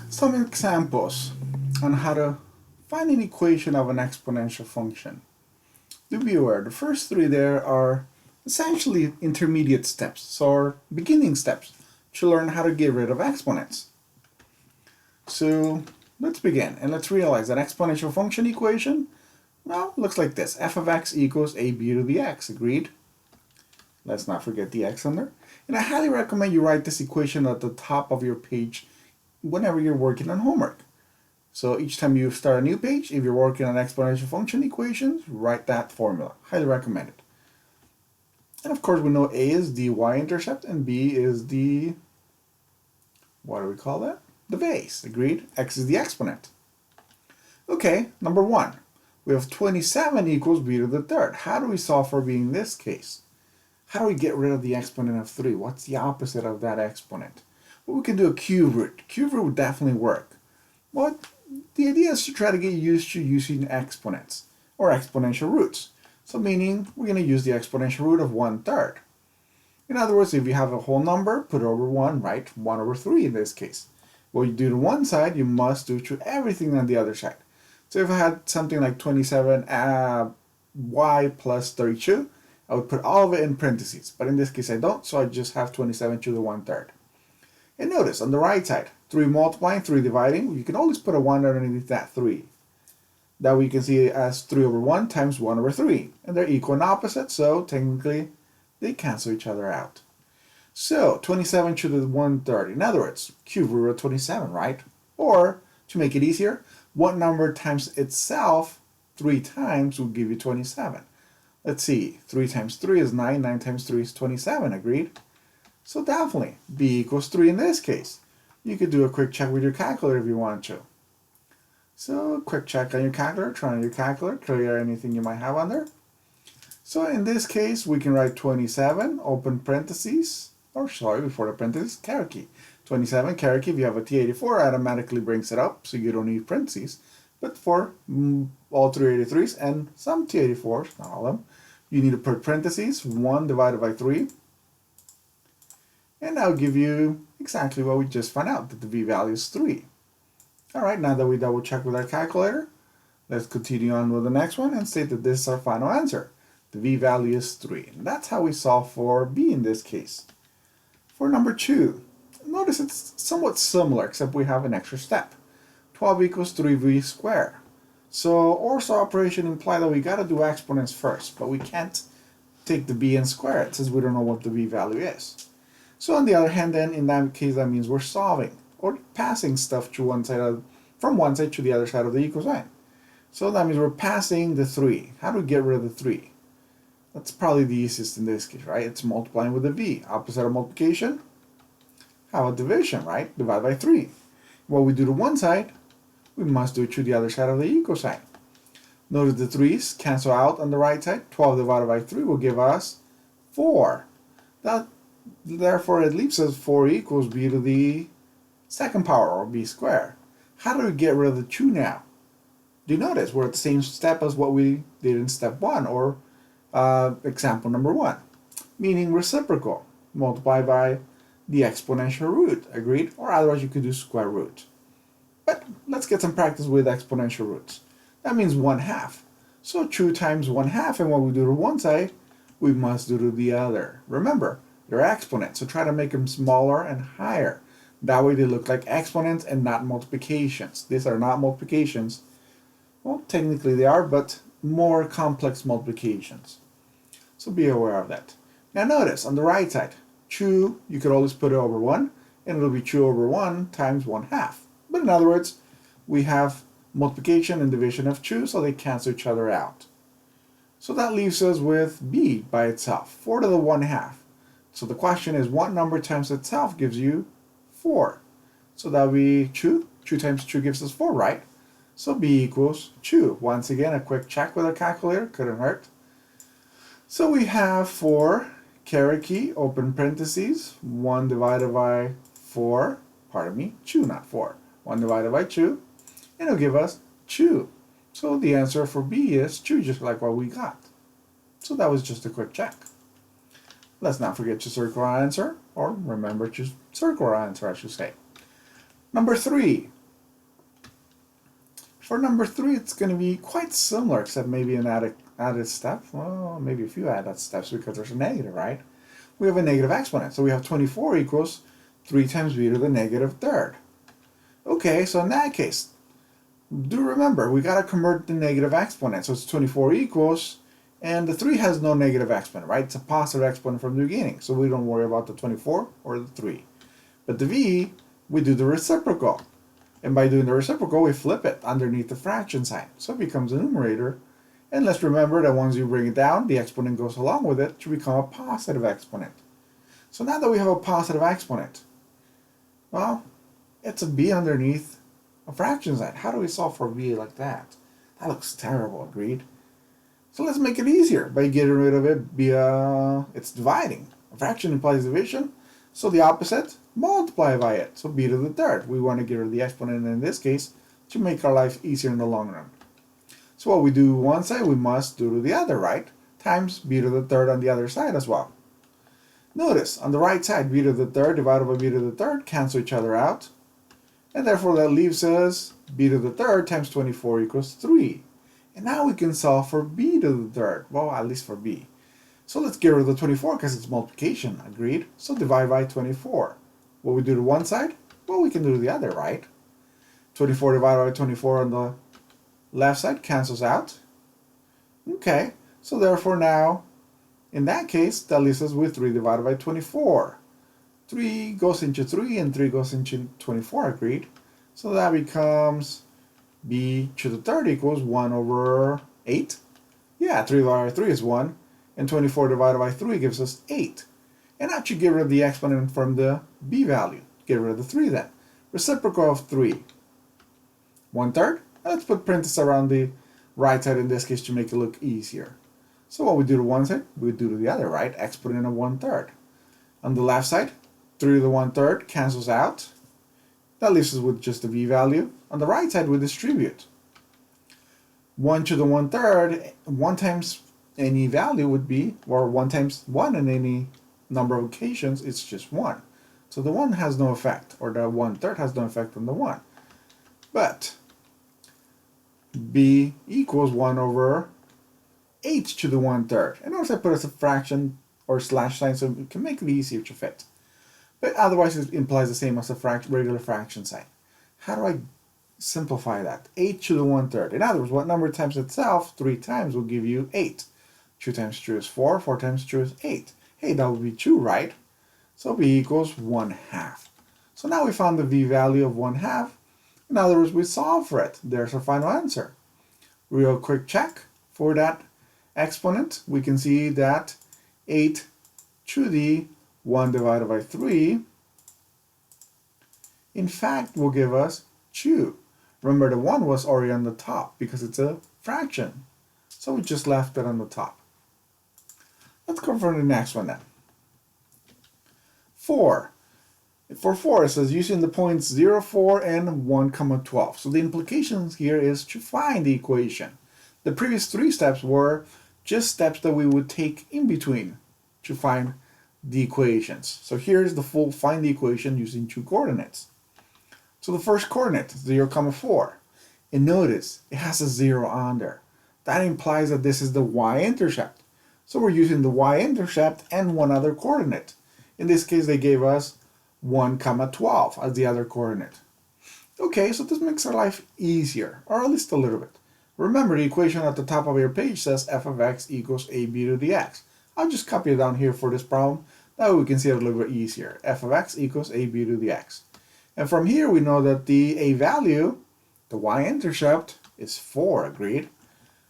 Some examples on how to find an equation of an exponential function. Do be aware, the first three there are essentially intermediate steps, or beginning steps, to learn how to get rid of exponents. So let's begin, and let's realize that exponential function equation, well, looks like this. F of x equals ab to the x, agreed? Let's not forget the x under. And I highly recommend you write this equation at the top of your page whenever you're working on homework. So each time you start a new page, if you're working on exponential function equations, write that formula. Highly recommend it. And of course we know a is the y-intercept and b is the, what do we call that? The base, agreed? X is the exponent. Okay, number one. We have 27 equals b to the third. How do we solve for b in this case? How do we get rid of the exponent of 3? What's the opposite of that exponent? Well, we can do a cube root. Cube root would definitely work. Well, the idea is to try to get used to using exponents, or exponential roots. So meaning, we're going to use the exponential root of 1/3. In other words, if you have a whole number, put it over 1, right? 1 over 3 in this case. What you do to one side, you must do to everything on the other side. So if I had something like 27 y plus 32, I would put all of it in parentheses. But in this case I don't, so I just have 27 to the 1/3. And notice, on the right side, 3 multiplying, 3 dividing, you can always put a 1 underneath that 3. That we can see it as 3 over 1 times 1 over 3. And they're equal and opposite, so technically they cancel each other out. So 27 to the 1/3. In other words, cube root of 27, right? Or, to make it easier, what number times itself 3 times will give you 27. Let's see, 3 times 3 is 9, 9 times 3 is 27, agreed? So definitely, b equals 3 in this case. You could do a quick check with your calculator if you want to. So, quick check on your calculator, try on your calculator, clear anything you might have on there. So in this case, we can write 27, open parentheses, or sorry, before the parentheses, caret key. 27, caret key, if you have a T84, automatically brings it up, so you don't need parentheses. But for all 383s and some T84s, not all of them, you need to put parentheses, 1 divided by 3. And that'll give you exactly what we just found out, that the v value is 3. Alright, now that we double check with our calculator, let's continue on with the next one and state that this is our final answer. The v value is 3. And that's how we solve for b in this case. For number 2, notice it's somewhat similar, except we have an extra step. 12 equals 3v squared. So OR operation imply that we got to do exponents first, but we can't take the b and square it since we don't know what the v value is. So on the other hand, then in that case, that means we're solving or passing stuff to one side from one side to the other side of the equal sign. So that means we're passing the 3. How do we get rid of the 3? That's probably the easiest in this case, right? It's multiplying with the v. Opposite of multiplication? How about division, right? Divide by 3. What we do to one side, we must do it to the other side of the equal sign. Notice the 3's cancel out on the right side. 12 divided by 3 will give us 4. Therefore, it leaves us 4 equals b to the second power, or b squared. How do we get rid of the 2 now? Do you notice we're at the same step as what we did in step 1, or example number 1, meaning reciprocal. Multiply by the exponential root, agreed? Or otherwise you could do square root. But let's get some practice with exponential roots. That means 1/2. So 2 times 1/2, and what we do to one side, we must do to the other. Remember, they're exponents, so try to make them smaller and higher. That way they look like exponents and not multiplications. These are not multiplications. Well, technically they are, but more complex multiplications. So be aware of that. Now notice, on the right side, 2, you could always put it over 1, and it'll be 2 over 1 times 1/2. But in other words, we have multiplication and division of 2, so they cancel each other out. So that leaves us with b by itself, 4 to the 1/2. So the question is, what number times itself gives you 4? So that would be 2. 2 times 2 gives us 4, right? So b equals 2. Once again, a quick check with a calculator, couldn't hurt. So we have 4, caret key, open parentheses, 1 divided by 4, pardon me, 2, not 4. 1 divided by 2, and it'll give us 2. So the answer for b is 2, just like what we got. So that was just a quick check. Let's not forget to circle our answer, or remember to circle our answer, I should say. Number 3, For number 3, it's going to be quite similar, except maybe an added step. Well, maybe a few added steps because there's a negative, right? We have a negative exponent. So we have 24 equals 3 times b to the negative third. Okay, so in that case, do remember, we got to convert the negative exponent. So it's 24 equals, and the 3 has no negative exponent, right? It's a positive exponent from the beginning. So we don't worry about the 24 or the 3. But the v, we do the reciprocal. And by doing the reciprocal, we flip it underneath the fraction sign. So it becomes a numerator. And let's remember that once you bring it down, the exponent goes along with it to become a positive exponent. So now that we have a positive exponent, well, it's a b underneath a fraction sign. How do we solve for b like that? That looks terrible, agreed? So let's make it easier by getting rid of it via, it's dividing. A fraction implies division, so the opposite, multiply by it. So b to the third. We want to get rid of the exponent in this case to make our life easier in the long run. So what we do one side, we must do to the other, right? Times b to the third on the other side as well. Notice, on the right side, b to the third divided by b to the third cancel each other out. And therefore that leaves us b to the third times 24 equals 3. And now we can solve for b to the third. Well, at least for b. So let's get rid of the 24 because it's multiplication, agreed? So divide by 24. What we do to one side? Well, we can do to the other, right? 24 divided by 24 on the left side cancels out. Okay, so therefore now, in that case, that leaves us with 3 divided by 24. 3 goes into 3 and 3 goes into 24, agreed? So that becomes b to the third equals 1 over 8. Yeah, 3 divided by 3 is 1. And 24 divided by 3 gives us 8. And now you get rid of the exponent from the b value. Get rid of the 3 then. Reciprocal of 3. 1/3. Let's put parentheses around the right side in this case to make it look easier. So what we do to one side, we do to the other, right? Exponent of 1/3. On the left side, 3 to the 1/3 cancels out. That leaves us with just the v value. On the right side, we distribute. 1 to the 1/3, 1 times any value would be, or 1 times 1 in any number of occasions, it's just 1. So the 1 has no effect, or the 1/3 has no effect on the 1. But b equals 1 over 8 to the 1/3. And notice I put as a fraction or slash sign so we can make it easier to fit. But otherwise it implies the same as a regular fraction sign. How do I simplify that? 8 to the 1/3. In other words, what number times itself 3 times will give you 8. 2 times 2 is 4, 4 times 2 is 8. Hey, that would be 2, right? So b equals 1/2. So now we found the v value of 1/2. In other words, we solve for it. There's our final answer. Real quick check for that exponent. We can see that 8 to the 1 divided by 3, in fact, will give us 2. Remember, the 1 was already on the top because it's a fraction. So we just left it on the top. Let's go for the next one then. 4. For 4, it says using the points 0, 4, and 1, 12. So the implications here is to find the equation. The previous 3 steps were just steps that we would take in between to find the equations. So here's the full find the equation using 2 coordinates. So the first coordinate, 0, 4. And notice, it has a 0 on there. That implies that this is the y-intercept. So we're using the y-intercept and one other coordinate. In this case, they gave us 1, 12 as the other coordinate. Okay, so this makes our life easier, or at least a little bit. Remember, the equation at the top of your page says f of x equals ab to the x. I'll just copy it down here for this problem. That way we can see it a little bit easier. F of x equals ab to the x. And from here we know that the a value, the y-intercept, is 4, agreed?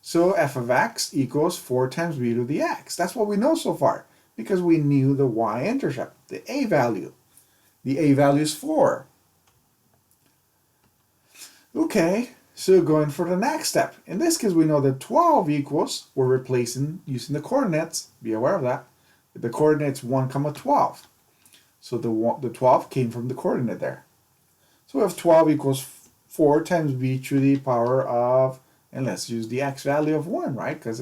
So f of x equals 4 times b to the x. That's what we know so far, because we knew the y-intercept, the a value. The a value is 4. Okay, so going for the next step. In this case, we know that 12 equals, we're replacing using the coordinates. Be aware of that. The coordinate's 1, 12. So the 12 came from the coordinate there. So we have 12 equals 4 times b to the power of, and let's use the x value of 1, right? Because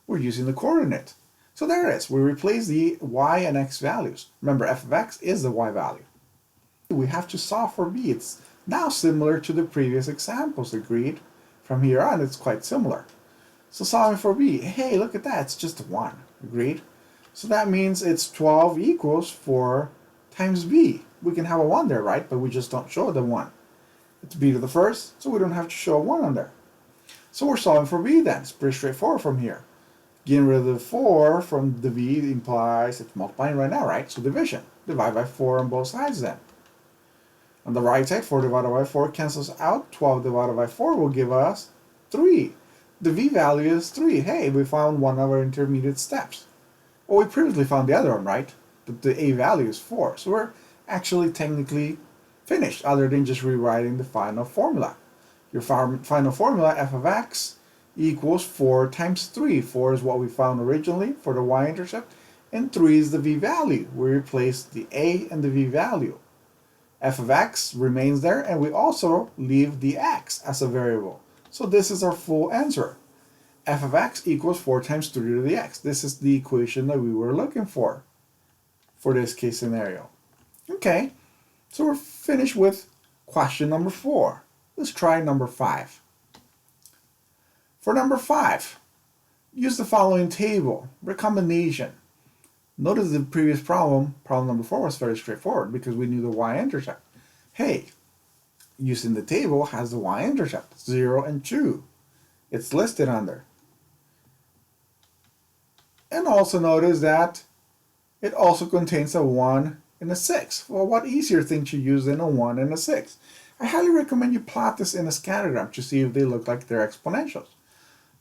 we're using the coordinate. So there it is. We replace the y and x values. Remember, f of x is the y value. We have to solve for b. It's now similar to the previous examples, agreed? from here on, it's quite similar. So solving for b, hey, look at that, it's just 1. Agreed? So that means it's 12 equals 4 times b. We can have a 1 there, right? But we just don't show the 1. It's b to the first, so we don't have to show a 1 on there. So we're solving for b then. It's pretty straightforward from here. Getting rid of the 4 from the b implies it's multiplying right now, right? So division. Divide by 4 on both sides then. On the right side, 4 divided by 4 cancels out. 12 divided by 4 will give us 3. The v value is 3. Hey, we found one of our intermediate steps. Well, we previously found the other one, right? But the a value is 4. So we're actually technically finished, other than just rewriting the final formula. Your final formula, f of x, equals 4 times 3. 4 is what we found originally for the y-intercept, and 3 is the v value. We replace the a and the v value. F of x remains there, and we also leave the x as a variable. So this is our full answer. F of x equals 4 times 3 to the x. This is the equation that we were looking for this case scenario. Okay, so we're finished with question number 4. Let's try number 5. For number 5, use the following table, recombination. Notice the previous problem number 4, was very straightforward because we knew the y-intercept. Hey, using the table has the y-intercept, 0 and 2. It's listed on there. And also notice that it also contains a 1 and a 6. Well, what easier thing to use than a 1 and a 6? I highly recommend you plot this in a scattergram to see if they look like they're exponentials.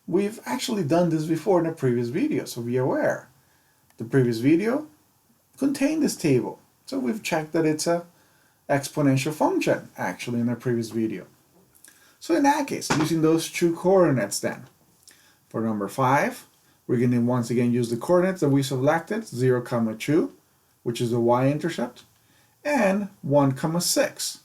We've actually done this before in a previous video, so be aware. The previous video contained this table, so we've checked that it's a exponential function actually in a previous video. So in that case, using those two coordinates then, for number 5, we're going to once again use the coordinates that we selected, 0, 2, which is the y-intercept, and 1, 6.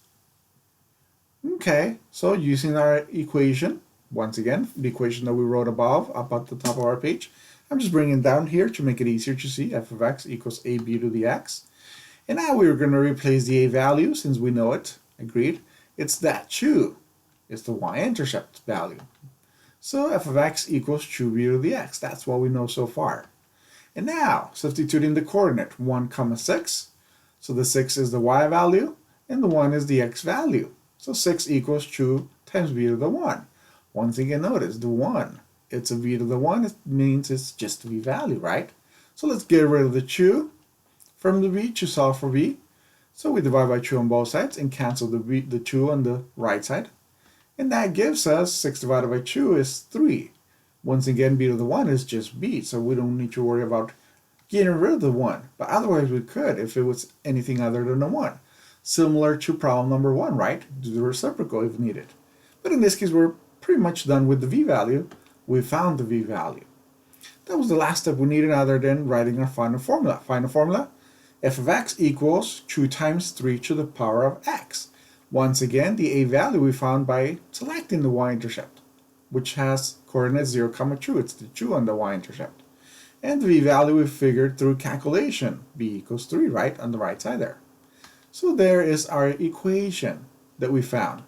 Okay, so using our equation, once again, the equation that we wrote above, up at the top of our page, I'm just bringing it down here to make it easier to see. F of x equals ab to the x. And now we're going to replace the a value, since we know it, agreed. It's that 2. It's the y-intercept value. So f of x equals 2b to the x. That's what we know so far. And now, substituting the coordinate 1, 6. So the 6 is the y value, and the 1 is the x value. So 6 equals 2 times b to the 1. Once again, notice the 1. It's a v to the 1. It means it's just the v value, right? So let's get rid of the 2 from the b to solve for b. So we divide by 2 on both sides and cancel the 2 on the right side. And that gives us 6 divided by 2 is 3. Once again, b to the 1 is just b, so we don't need to worry about getting rid of the 1. But otherwise we could if it was anything other than a 1. Similar to problem number 1, right? Do the reciprocal if needed. But in this case, we're pretty much done with the v value. We found the v value. That was the last step we needed other than writing our final formula. Final formula, f of x equals 2 times 3 to the power of x. Once again, the a value we found by selecting the y-intercept, which has coordinates 0, 2. It's the 2 on the y-intercept. And the v value we figured through calculation, b equals 3, right, on the right side there. So there is our equation that we found.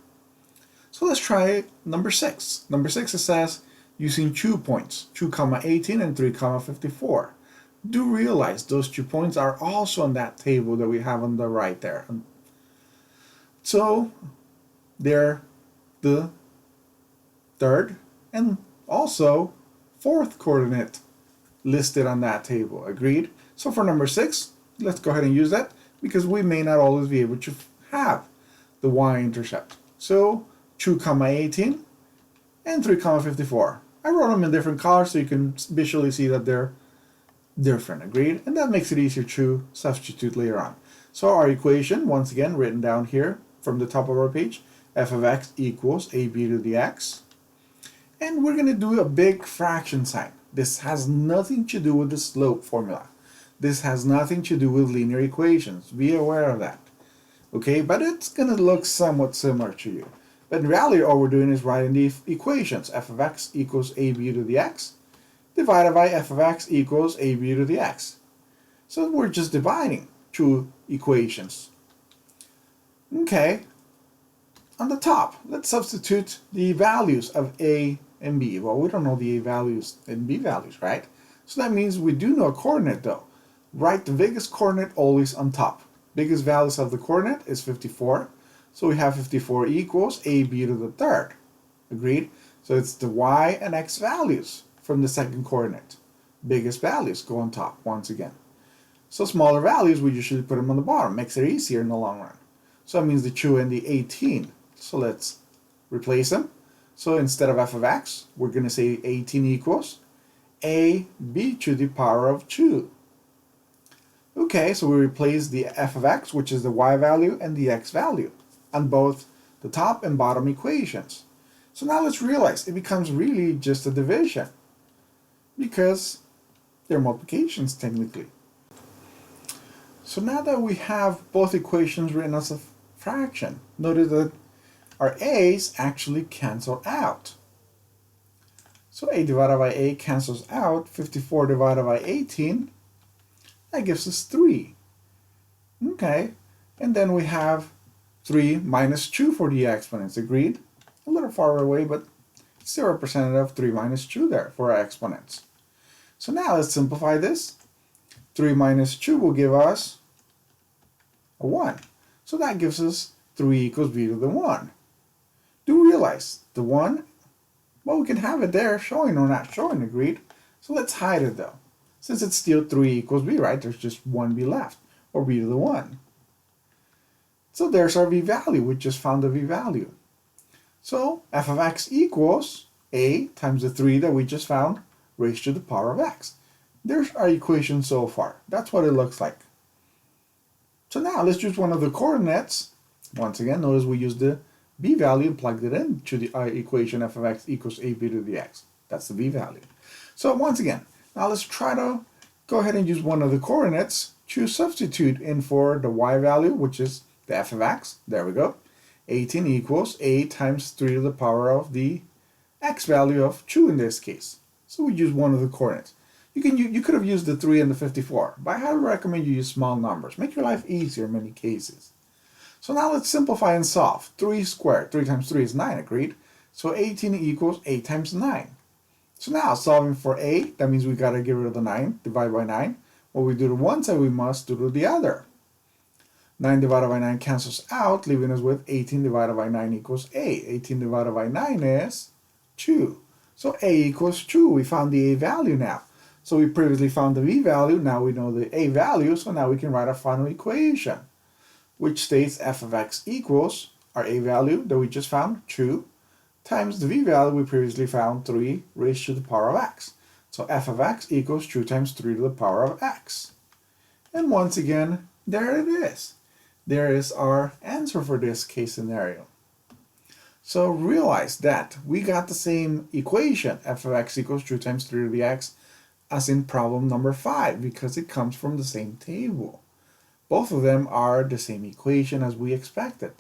So let's try number 6. Number 6, it says, using 2 points, 2, 18 and 3, 54. Do realize those 2 points are also on that table that we have on the right there. So they're the third and also fourth coordinate listed on that table. Agreed? So for number 6, let's go ahead and use that because we may not always be able to have the y-intercept. So 2, 18 and 3, 54. I wrote them in different colors so you can visually see that they're different, agreed? And that makes it easier to substitute later on. So our equation, once again, written down here from the top of our page, f of x equals ab to the x. And we're going to do a big fraction sign. This has nothing to do with the slope formula. This has nothing to do with linear equations. Be aware of that. Okay, but it's going to look somewhat similar to you. But in reality, all we're doing is writing the equations. F of x equals ab to the x divided by f of x equals ab to the x. So we're just dividing two equations. Okay. on the top, let's substitute the values of a and b. Well, we don't know the a values and b values, right? So that means we do know a coordinate though. Write the biggest coordinate always on top. Biggest values of the coordinate is 54. So we have 54 equals ab to the third. Agreed? So it's the y and x values from the second coordinate. Biggest values go on top once again. So smaller values, we usually put them on the bottom. Makes it easier in the long run. So that means the 2 and the 18. So let's replace them. So instead of f of x, we're going to say 18 equals ab to the power of 2. Okay, so we replace the f of x, which is the y value, and the x value on both the top and bottom equations. So now let's realize it becomes really just a division because they're multiplications technically. So now that we have both equations written as a fraction, notice that our a's actually cancel out. So a divided by a cancels out. 54 divided by 18, that gives us 3. Okay, and then we have 3 minus 2 for the exponents. Agreed? A little far away, but still representative. 3 minus 2 there for our exponents. So now let's simplify this. 3 minus 2 will give us a 1. So that gives us 3 equals b to the 1. Do realize the 1, well, we can have it there showing or not showing, agreed? So let's hide it though. Since it's still 3 equals b, right? There's just 1 b left, or b to the 1. So there's our v value. We just found the v value. So f of x equals a times the 3 that we just found raised to the power of x. There's our equation so far. That's what it looks like. So now let's use one of the coordinates. Once again, notice we used the b value and plugged it into the equation f of x equals ab to the x. That's the b value. So once again, now let's try to go ahead and use one of the coordinates to substitute in for the y value, which is the f of x. There we go. 18 equals a times 3 to the power of the x value of 2 in this case. So we use one of the coordinates. You could have used the 3 and the 54, but I highly recommend you use small numbers. Make your life easier in many cases. So now let's simplify and solve. 3 squared, 3 times 3 is 9, agreed? So 18 equals 8 times 9. So now solving for a, that means we got to get rid of the 9, divide by 9. What we do to one side, we must do to the other. 9 divided by 9 cancels out, leaving us with 18 divided by 9 equals a. 18 divided by 9 is 2. So a equals 2. We found the a value now. So we previously found the v value, now we know the a value, so now we can write our final equation, which states f of x equals our a value that we just found, 2, times the v value we previously found, 3 raised to the power of x. So f of x equals 2 times 3 to the power of x. And once again, there it is. There is our answer for this case scenario. So realize that we got the same equation, f of x equals 2 times 3 to the x, as in problem number 5, because it comes from the same table. Both of them are the same equation as we expected.